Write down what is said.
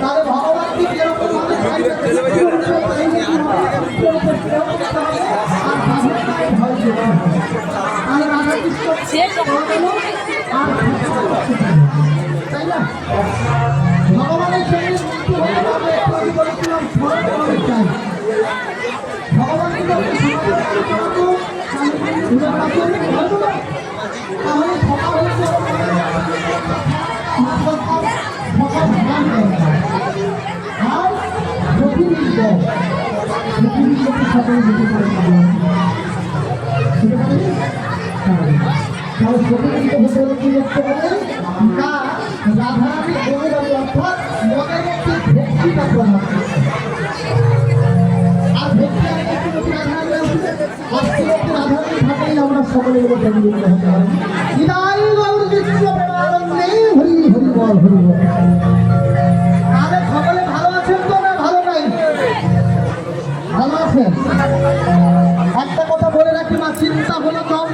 তাহলে ভগবানকে যেরকম তাই না ভগবানের সঙ্গে ভগবানের আমরা সকলে মিলে জন্মগ্রহণ হতে পারি। বিদায় গৌর কৃষ্ণ প্রেমানন্দে হরি হরি বল হরি বল। তাদের সকলে ভালো আছেন তো না ভালো নাই? ভালো আছেন। একটা কথা বলে রাখি মা, চিন্তা হলো কম